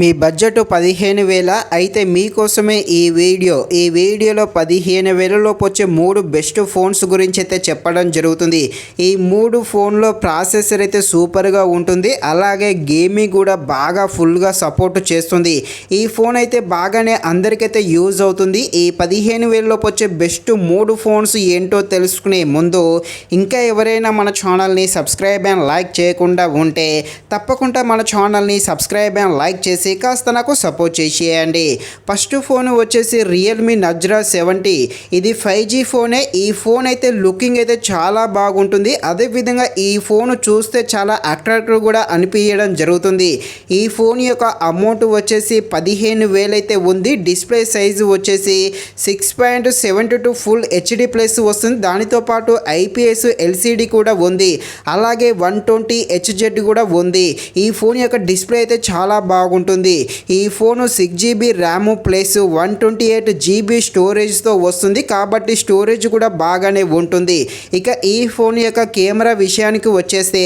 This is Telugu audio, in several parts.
మీ బడ్జెట్ 15,000 అయితే మీకోసమే ఈ వీడియోలో 15,000 లోపు వచ్చే 3 బెస్ట్ ఫోన్స్ గురించి అయితే చెప్పడం జరుగుతుంది. ఈ 3 ఫోన్లో ప్రాసెసర్ అయితే సూపర్గా ఉంటుంది, అలాగే గేమింగ్ కూడా బాగా ఫుల్గా సపోర్ట్ చేస్తుంది. ఈ ఫోన్ అయితే బాగానే అందరికైతే యూజ్ అవుతుంది. ఈ 15,000 లోపు వచ్చే బెస్ట్ 3 ఫోన్స్ ఏంటో తెలుసుకునే ముందు ఇంకా ఎవరైనా మన ఛానల్ని సబ్స్క్రైబ్ అండ్ లైక్ చేయకుండా ఉంటే తప్పకుండా మన ఛానల్ని సబ్స్క్రైబ్ అండ్ లైక్ చేసి కాస్త నాకు సపోర్ట్ చేసేయండి. ఫస్ట్ ఫోన్ వచ్చేసి రియల్మీ నజ్రా 70. ఇది 5G ఫోనే. ఈ ఫోన్ అయితే లుకింగ్ అయితే చాలా బాగుంటుంది. అదేవిధంగా ఈ ఫోన్ చూస్తే చాలా అట్రాక్టివ్ కూడా అనిపించడం జరుగుతుంది. ఈ ఫోన్ యొక్క అమౌంట్ వచ్చేసి 15,000 అయితే ఉంది. డిస్ప్లే సైజు వచ్చేసి 6.72 ఫుల్ హెచ్డి ప్లస్ వస్తుంది. దానితో పాటు IPS LCD కూడా ఉంది, అలాగే 120 HZ కూడా ఉంది. ఈ ఫోన్ యొక్క డిస్ప్లే అయితే చాలా బాగుంటుంది. ఈ phone 6GB RAM plus 128GB స్టోరేజ్తో వస్తుంది, కాబట్టి స్టోరేజ్ కూడా బాగానే ఉంటుంది. ఇక ఈ ఫోన్ యొక్క కెమెరా విషయానికి వచ్చేస్తే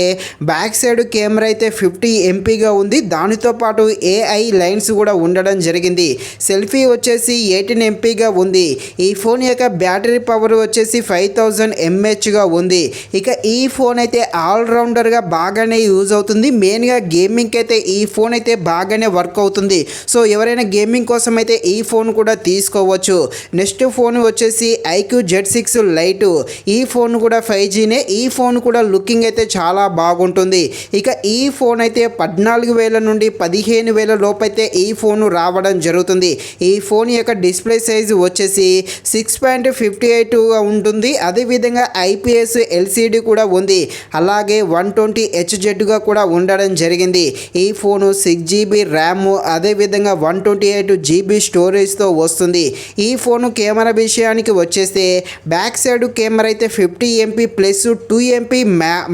బ్యాక్ సైడ్ కెమెరా అయితే 50 MP ఉంది. దానితో పాటు AI లైన్స్ కూడా ఉండడం జరిగింది. సెల్ఫీ వచ్చేసి 18 MP ఉంది. ఈ ఫోన్ యొక్క బ్యాటరీ పవర్ వచ్చేసి 5000 mAh ఉంది. ఇక ఈ ఫోన్ అయితే ఆల్రౌండర్గా బాగానే యూజ్ అవుతుంది. మెయిన్గా గేమింగ్కి అయితే ఈ ఫోన్ అయితే బాగానే వర్క్ అవుతుంది. సో ఎవరైనా గేమింగ్ కోసం అయితే ఈ ఫోన్ కూడా తీసుకోవచ్చు. నెక్స్ట్ ఫోన్ వచ్చేసి IQ Z6 Lite. ఈ ఫోన్ కూడా 5Gనే. ఈ ఫోన్ కూడా లుకింగ్ అయితే చాలా బాగుంటుంది. ఇక ఈ ఫోన్ అయితే 14,000 నుండి 15,000 లోపు అయితే ఈ ఫోన్ రావడం జరుగుతుంది. ఈ ఫోన్ యొక్క డిస్ప్లే సైజు వచ్చేసి 6.58గా ఉంటుంది. అదేవిధంగా IPS LCD కూడా ఉంది, అలాగే 120 HZగా కూడా ఉండడం జరిగింది. ఈ ఫోను 6GB ర్యామ్ అదేవిధంగా 128GB స్టోరేజ్తో వస్తుంది. ఈ ఫోను కెమెరా విషయానికి వచ్చేస్తే బ్యాక్ సైడ్ కెమెరా అయితే 50 MP plus 2 MP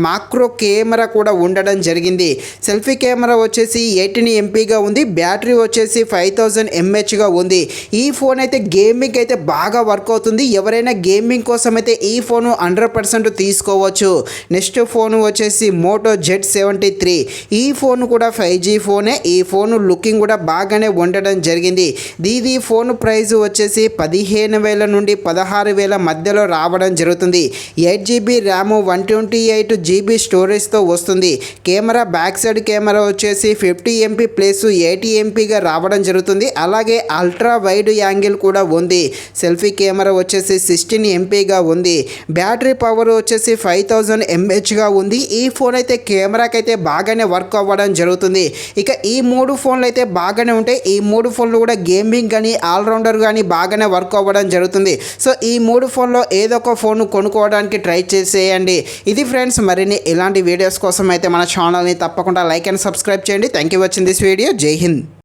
macro camera కూడా ఉండడం జరిగింది. సెల్ఫీ కెమెరా వచ్చేసి 18 MPగా ఉంది. బ్యాటరీ వచ్చేసి 5000 mAhగా ఉంది. ఈ ఫోన్ అయితే గేమింగ్ అయితే బాగా వర్క్ అవుతుంది. ఎవరైనా గేమింగ్ కోసం అయితే ఈ ఫోను 100% తీసుకోవచ్చు. నెక్స్ట్ ఫోన్ వచ్చేసి మోటో Z73. ఈ ఫోన్ కూడా 5G ఫోనే. ఈ ఫోన్ లుకింగ్ కూడా బాగానే ఉండడం జరిగింది. దీని ఫోన్ ప్రైస్ వచ్చేసి 15,000 నుండి 16,000 మధ్యలో రావడం జరుగుతుంది. 8GB ర్యామ్ 128GB స్టోరేజ్తో వస్తుంది. కెమెరా బ్యాక్ సైడ్ కెమెరా వచ్చేసి 50 MP ప్లస్ 80 MPగా రావడం జరుగుతుంది, అలాగే అల్ట్రా వైడ్ యాంగిల్ కూడా ఉంది. సెల్ఫీ కెమెరా వచ్చేసి 16 MPగా ఉంది. బ్యాటరీ పవర్ వచ్చేసి 5000 mAhగా ఉంది. ఈ ఫోన్ అయితే కెమెరాకి అయితే బాగానే వర్క్ అవ్వడం జరుగుతుంది. ఇక ఈ 3 ఫోన్లు అయితే బాగానే ఉంటాయి. ఈ 3 ఫోన్లు కూడా గేమింగ్ కానీ ఆల్రౌండర్ కానీ బాగానే వర్క్ అవ్వడం జరుగుతుంది. సో ఈ 3 ఫోన్లో ఏదో ఒక ఫోన్ కొనుక్కోవడానికి ట్రై చేసేయండి. ఇది ఫ్రెండ్స్, మరిన్ని ఇలాంటి వీడియోస్ కోసం అయితే మన ఛానల్ని తప్పకుండా లైక్ అండ్ సబ్స్క్రైబ్ చేయండి. Thank you watching this video. జై హింద్.